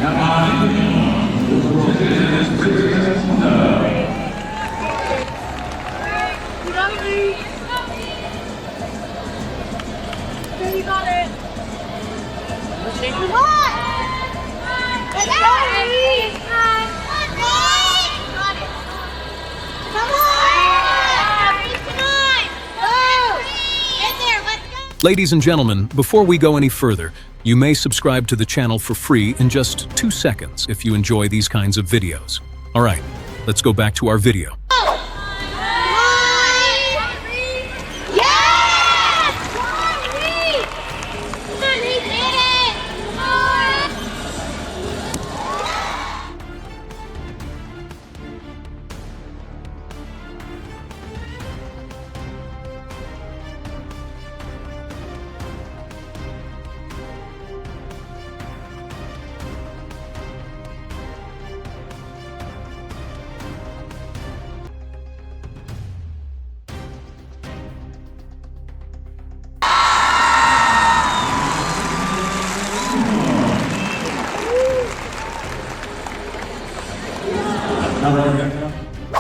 You got it. Come on! Let's go! Ladies and gentlemen, before we go any further, you may subscribe to the channel for free in just 2 seconds if you enjoy these kinds of videos. Alright, let's go back to our video.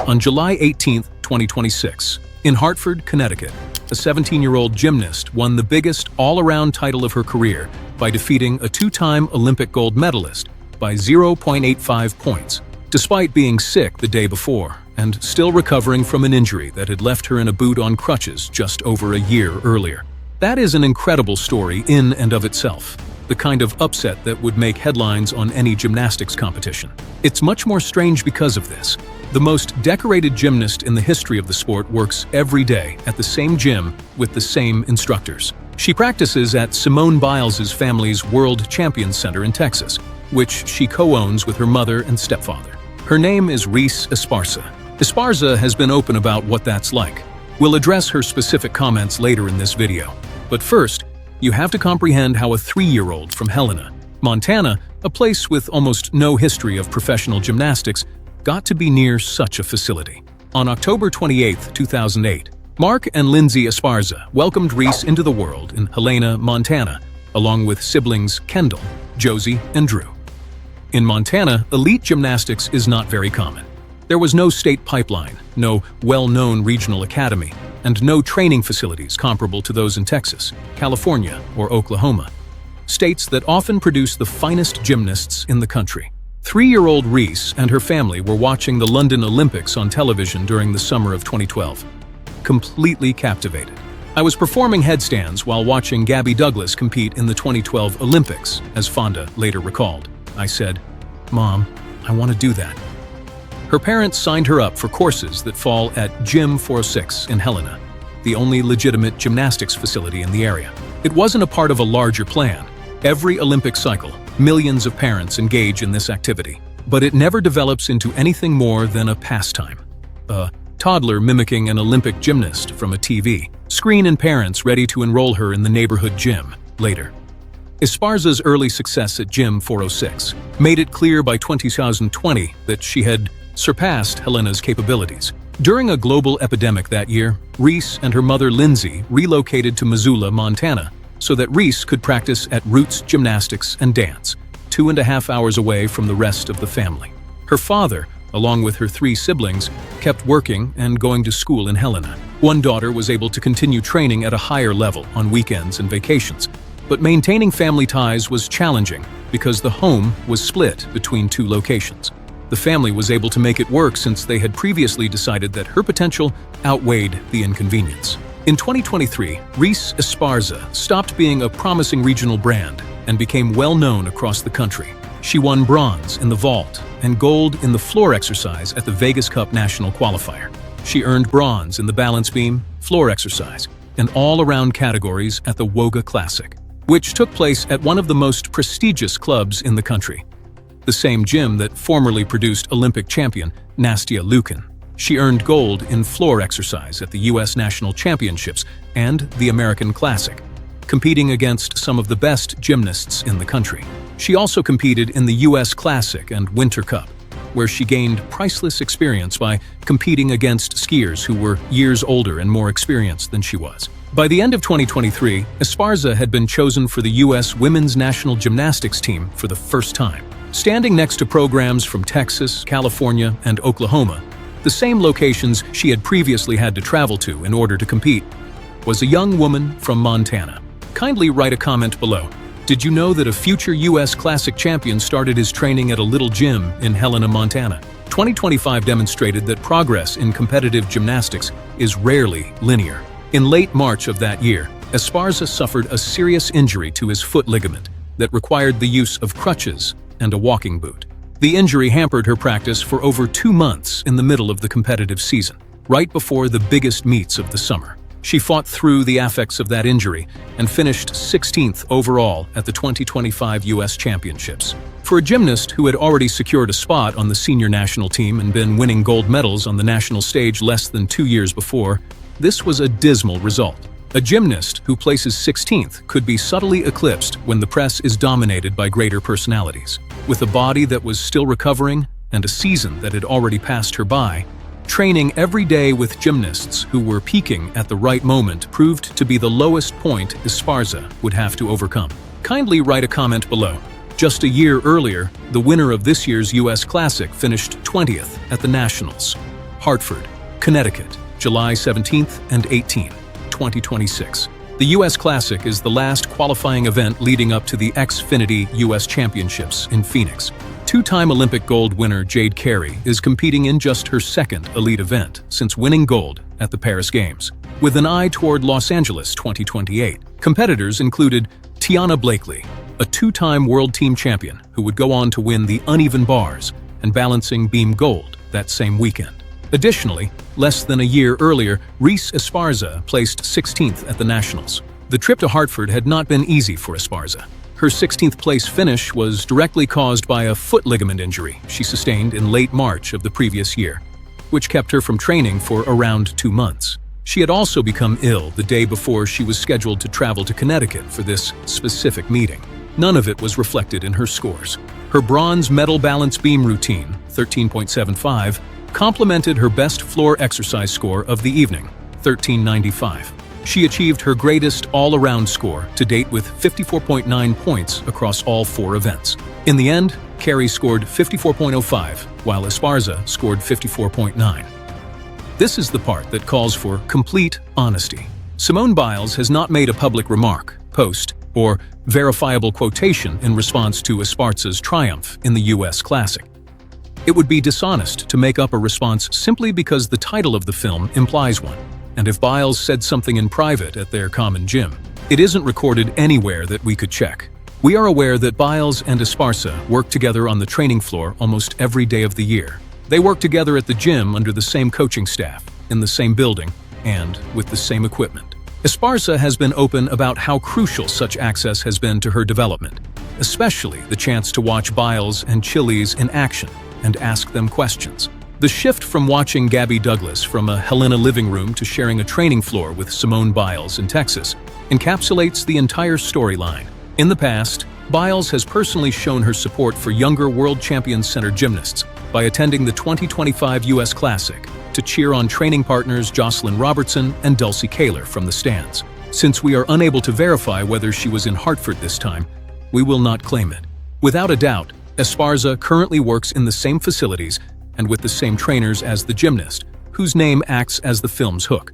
On July 18, 2026, in Hartford, Connecticut, a 17-year-old gymnast won the biggest all-around title of her career by defeating a 2-time Olympic gold medalist by 0.85 points, despite being sick the day before and still recovering from an injury that had left her in a boot on crutches just over a year earlier. That is an incredible story in and of itself, the kind of upset that would make headlines on any gymnastics competition. It's much more strange because of this. The most decorated gymnast in the history of the sport works every day at the same gym with the same instructors. She practices at Simone Biles' family's World Champions Center in Texas, which she co-owns with her mother and stepfather. Her name is Reese Esparza. Esparza has been open about what that's like. We'll address her specific comments later in this video. But first, you have to comprehend how a 3-year-old from Helena, Montana, a place with almost no history of professional gymnastics, got to be near such a facility. On October 28, 2008, Mark and Lindsay Esparza welcomed Reese into the world in Helena, Montana, along with siblings Kendall, Josie, and Drew. In Montana, elite gymnastics is not very common. There was no state pipeline, no well-known regional academy, and no training facilities comparable to those in Texas, California, or Oklahoma, states that often produce the finest gymnasts in the country. 3-year-old Reese and her family were watching the London Olympics on television during the summer of 2012. Completely captivated. I was performing headstands while watching Gabby Douglas compete in the 2012 Olympics, as Fonda later recalled. I said, "Mom, I want to do that." Her parents signed her up for courses that fall at Gym 406 in Helena, the only legitimate gymnastics facility in the area. It wasn't a part of a larger plan. Every Olympic cycle, millions of parents engage in this activity, but it never develops into anything more than a pastime. A toddler mimicking an Olympic gymnast from a TV screen and parents ready to enroll her in the neighborhood gym later. Esparza's early success at Gym 406 made it clear by 2020 that she had surpassed Helena's capabilities. During a global epidemic that year, Reese and her mother Lindsay relocated to Missoula, Montana, so that Reese could practice at Roots Gymnastics and Dance, 2.5 hours away from the rest of the family. Her father, along with her 3 siblings, kept working and going to school in Helena. One daughter was able to continue training at a higher level on weekends and vacations, but maintaining family ties was challenging because the home was split between 2 locations. The family was able to make it work since they had previously decided that her potential outweighed the inconvenience. In 2023, Reese Esparza stopped being a promising regional brand and became well-known across the country. She won bronze in the vault and gold in the floor exercise at the Vegas Cup National Qualifier. She earned bronze in the balance beam, floor exercise, and all-around categories at the Woga Classic, which took place at one of the most prestigious clubs in the country, the same gym that formerly produced Olympic champion Nastia Liukin. She earned gold in floor exercise at the U.S. National Championships and the American Classic, competing against some of the best gymnasts in the country. She also competed in the U.S. Classic and Winter Cup, where she gained priceless experience by competing against skiers who were years older and more experienced than she was. By the end of 2023, Esparza had been chosen for the U.S. Women's National Gymnastics team for the first time. Standing next to programs from Texas, California, and Oklahoma, the same locations she had previously had to travel to in order to compete, was a young woman from Montana. Kindly write a comment below. Did you know that a future U.S. Classic champion started his training at a little gym in Helena, Montana? 2025 demonstrated that progress in competitive gymnastics is rarely linear. In late March of that year, Esparza suffered a serious injury to his foot ligament that required the use of crutches and a walking boot. The injury hampered her practice for over 2 months in the middle of the competitive season, right before the biggest meets of the summer. She fought through the affects of that injury and finished 16th overall at the 2025 U.S. Championships. For a gymnast who had already secured a spot on the senior national team and been winning gold medals on the national stage less than 2 years before, this was a dismal result. A gymnast who places 16th could be subtly eclipsed when the press is dominated by greater personalities. With a body that was still recovering and a season that had already passed her by, training every day with gymnasts who were peaking at the right moment proved to be the lowest point Esparza would have to overcome. Kindly write a comment below. Just a year earlier, the winner of this year's U.S. Classic finished 20th at the Nationals. Hartford, Connecticut, July 17th and 18th, 2026. The U.S. Classic is the last qualifying event leading up to the Xfinity U.S. Championships in Phoenix. Two-time Olympic gold winner Jade Carey is competing in just her second elite event since winning gold at the Paris Games. With an eye toward Los Angeles 2028, competitors included Tiana Blakely, a two-time world team champion who would go on to win the uneven bars and balancing beam gold that same weekend. Additionally, less than a year earlier, Reese Esparza placed 16th at the Nationals. The trip to Hartford had not been easy for Esparza. Her 16th place finish was directly caused by a foot ligament injury she sustained in late March of the previous year, which kept her from training for around 2 months. She had also become ill the day before she was scheduled to travel to Connecticut for this specific meeting. None of it was reflected in her scores. Her bronze medal balance beam routine, 13.75, complemented her best floor exercise score of the evening, 13.95. She achieved her greatest all-around score to date with 54.9 points across all 4 events. In the end, Carey scored 54.05, while Esparza scored 54.9. This is the part that calls for complete honesty. Simone Biles has not made a public remark, post, or verifiable quotation in response to Esparza's triumph in the U.S. Classic. It would be dishonest to make up a response simply because the title of the film implies one. And if Biles said something in private at their common gym, it isn't recorded anywhere that we could check. We are aware that Biles and Esparza work together on the training floor almost every day of the year. They work together at the gym under the same coaching staff, in the same building, and with the same equipment. Esparza has been open about how crucial such access has been to her development, especially the chance to watch Biles and Chiles in action and ask them questions. The shift from watching Gabby Douglas from a Helena living room to sharing a training floor with Simone Biles in Texas encapsulates the entire storyline. In the past, Biles has personally shown her support for younger World Champion Center gymnasts by attending the 2025 U.S. Classic to cheer on training partners Jocelyn Robertson and Dulcie Kaler from the stands. Since we are unable to verify whether she was in Hartford this time, we will not claim it. Without a doubt, Esparza currently works in the same facilities and with the same trainers as the gymnast, whose name acts as the film's hook.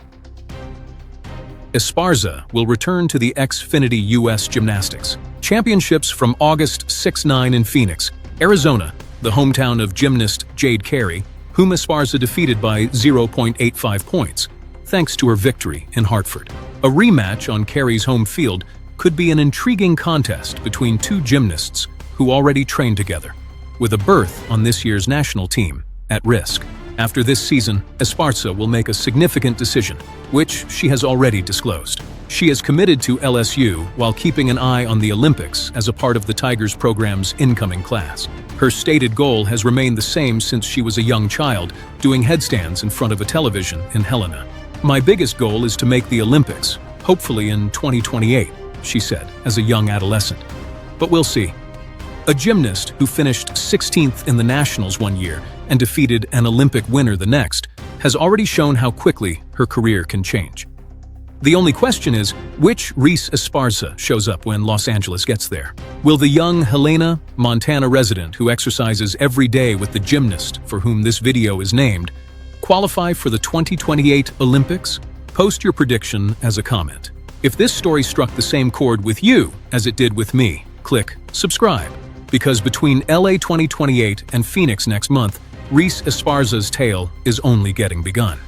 Esparza will return to the Xfinity U.S. Gymnastics Championships from August 6-9 in Phoenix, Arizona, the hometown of gymnast Jade Carey, whom Esparza defeated by 0.85 points, thanks to her victory in Hartford. A rematch on Carey's home field could be an intriguing contest between two gymnasts who already trained together, with a berth on this year's national team at risk. After this season, Esparza will make a significant decision, which she has already disclosed. She is committed to LSU while keeping an eye on the Olympics as a part of the Tigers program's incoming class. Her stated goal has remained the same since she was a young child, doing headstands in front of a television in Helena. "My biggest goal is to make the Olympics, hopefully in 2028, she said as a young adolescent. But we'll see. A gymnast who finished 16th in the Nationals one year and defeated an Olympic winner the next has already shown how quickly her career can change. The only question is, which Reese Esparza shows up when Los Angeles gets there? Will the young Helena, Montana resident who exercises every day with the gymnast for whom this video is named, qualify for the 2028 Olympics? Post your prediction as a comment. If this story struck the same chord with you as it did with me, click subscribe. Because between LA 2028 and Phoenix next month, Reese Esparza's tale is only getting begun.